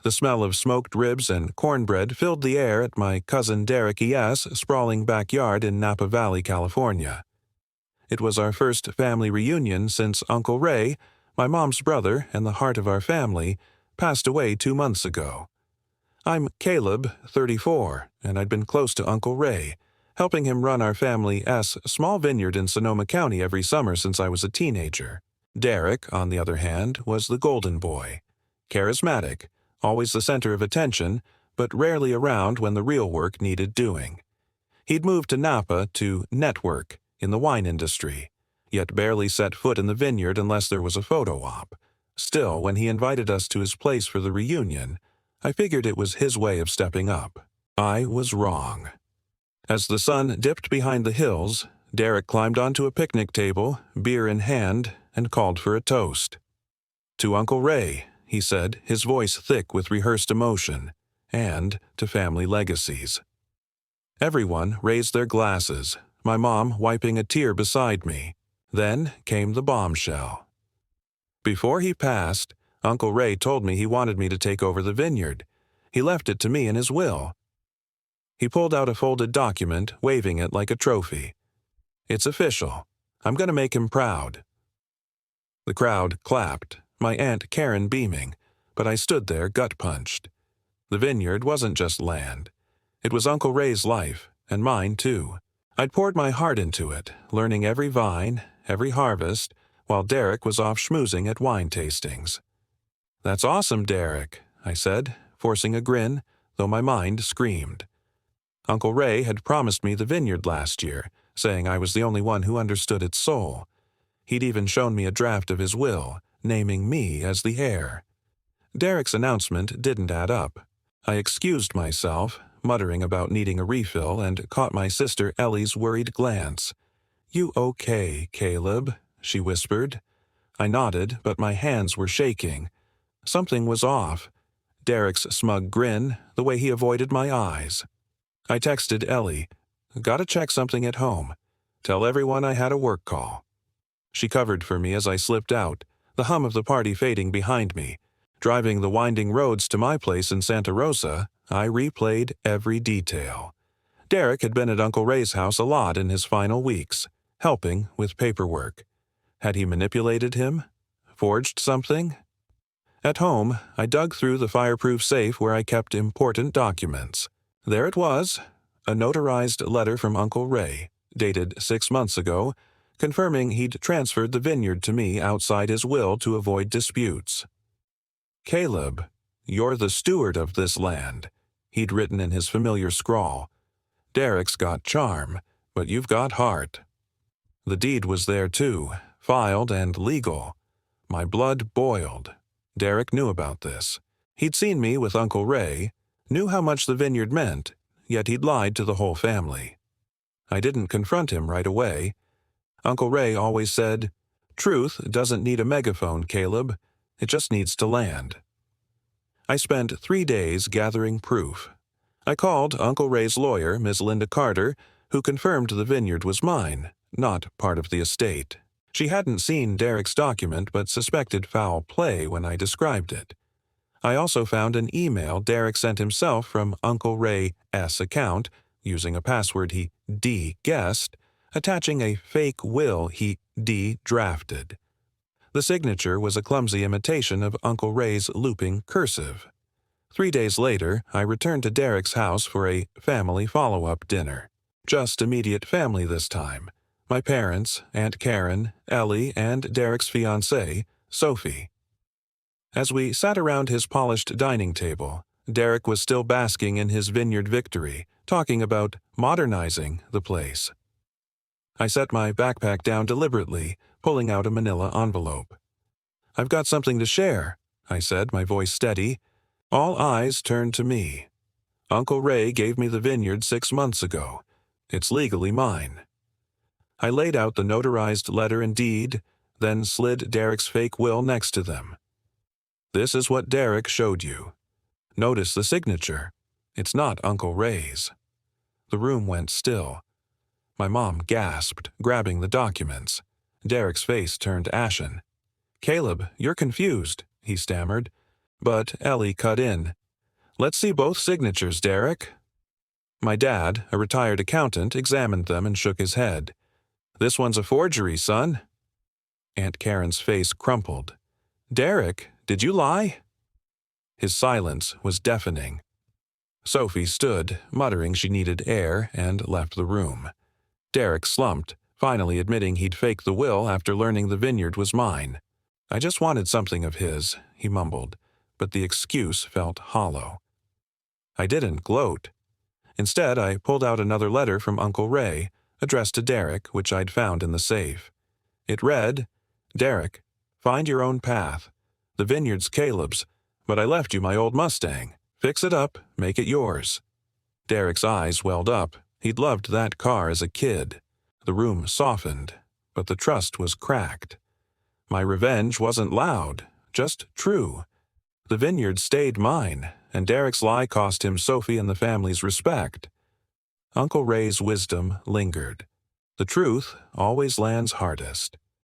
The smell of smoked ribs and cornbread filled the air at my cousin Derek E.'s sprawling backyard in Napa Valley, California. It was our first family reunion since Uncle Ray, my mom's brother and the heart of our family, passed away 2 months ago. I'm Caleb, 34, and I'd been close to Uncle Ray, helping him run our family's small vineyard in Sonoma County every summer since I was a teenager. Derek, on the other hand, was the golden boy. Charismatic, always the center of attention, but rarely around when the real work needed doing. He'd moved to Napa to network in the wine industry, yet barely set foot in the vineyard unless there was a photo op. Still, when he invited us to his place for the reunion, I figured it was his way of stepping up. I was wrong. As the sun dipped behind the hills, Derek climbed onto a picnic table, beer in hand, and called for a toast. To Uncle Ray, he said, his voice thick with rehearsed emotion, and to family legacies. Everyone raised their glasses, my mom wiping a tear beside me. Then came the bombshell. Before he passed, Uncle Ray told me he wanted me to take over the vineyard. He left it to me in his will. He pulled out a folded document, waving it like a trophy. It's official. I'm going to make him proud. The crowd clapped, my Aunt Karen beaming, but I stood there gut-punched. The vineyard wasn't just land. It was Uncle Ray's life, and mine too. I'd poured my heart into it, learning every vine, every harvest, while Derek was off schmoozing at wine tastings. "That's awesome, Derek," I said, forcing a grin, though my mind screamed. Uncle Ray had promised me the vineyard last year, saying I was the only one who understood its soul. He'd even shown me a draft of his will, naming me as the heir. Derek's announcement didn't add up. I excused myself, muttering about needing a refill, and caught my sister Ellie's worried glance. "You okay, Caleb?" she whispered. I nodded, but my hands were shaking. Something was off. Derek's smug grin, the way he avoided my eyes. I texted Ellie, "Gotta check something at home. Tell everyone I had a work call." She covered for me as I slipped out, the hum of the party fading behind me. Driving the winding roads to my place in Santa Rosa, I replayed every detail. Derek had been at Uncle Ray's house a lot in his final weeks, helping with paperwork. Had he manipulated him? Forged something? At home, I dug through the fireproof safe where I kept important documents. There it was, a notarized letter from Uncle Ray, dated 6 months ago, confirming he'd transferred the vineyard to me outside his will to avoid disputes. "Caleb, you're the steward of this land," he'd written in his familiar scrawl. "Derek's got charm, but you've got heart." The deed was there too, filed and legal. My blood boiled. Derek knew about this. He'd seen me with Uncle Ray, knew how much the vineyard meant, yet he'd lied to the whole family. I didn't confront him right away. Uncle Ray always said, "Truth doesn't need a megaphone, Caleb. It just needs to land." I spent 3 days gathering proof. I called Uncle Ray's lawyer, Ms. Linda Carter, who confirmed the vineyard was mine, not part of the estate. She hadn't seen Derek's document but suspected foul play when I described it. I also found an email Derek sent himself from Uncle Ray's account, using a password he de-guessed, attaching a fake will he de-drafted. The signature was a clumsy imitation of Uncle Ray's looping cursive. 3 days later, I returned to Derek's house for a family follow-up dinner. Just immediate family this time. My parents, Aunt Karen, Ellie, and Derek's fiancée, Sophie. As we sat around his polished dining table, Derek was still basking in his vineyard victory, talking about modernizing the place. I set my backpack down deliberately, pulling out a manila envelope. "I've got something to share," I said, my voice steady. All eyes turned to me. "Uncle Ray gave me the vineyard 6 months ago. It's legally mine." I laid out the notarized letter and deed, then slid Derek's fake will next to them. "This is what Derek showed you. Notice the signature. It's not Uncle Ray's." The room went still. My mom gasped, grabbing the documents. Derek's face turned ashen. "Caleb, you're confused," he stammered. But Ellie cut in. "Let's see both signatures, Derek." My dad, a retired accountant, examined them and shook his head. "This one's a forgery, son." Aunt Karen's face crumpled. "Derek, did you lie?" His silence was deafening. Sophie stood, muttering she needed air, and left the room. Derek slumped, finally admitting he'd faked the will after learning the vineyard was mine. "I just wanted something of his," he mumbled, but the excuse felt hollow. I didn't gloat. Instead, I pulled out another letter from Uncle Ray, addressed to Derek, which I'd found in the safe. It read, "Derek, find your own path. The vineyard's Caleb's, but I left you my old Mustang. Fix it up, make it yours." Derek's eyes welled up. He'd loved that car as a kid. The room softened, but the trust was cracked. My revenge wasn't loud, just true. The vineyard stayed mine, and Derek's lie cost him Sophie and the family's respect. Uncle Ray's wisdom lingered. The truth always lands hardest.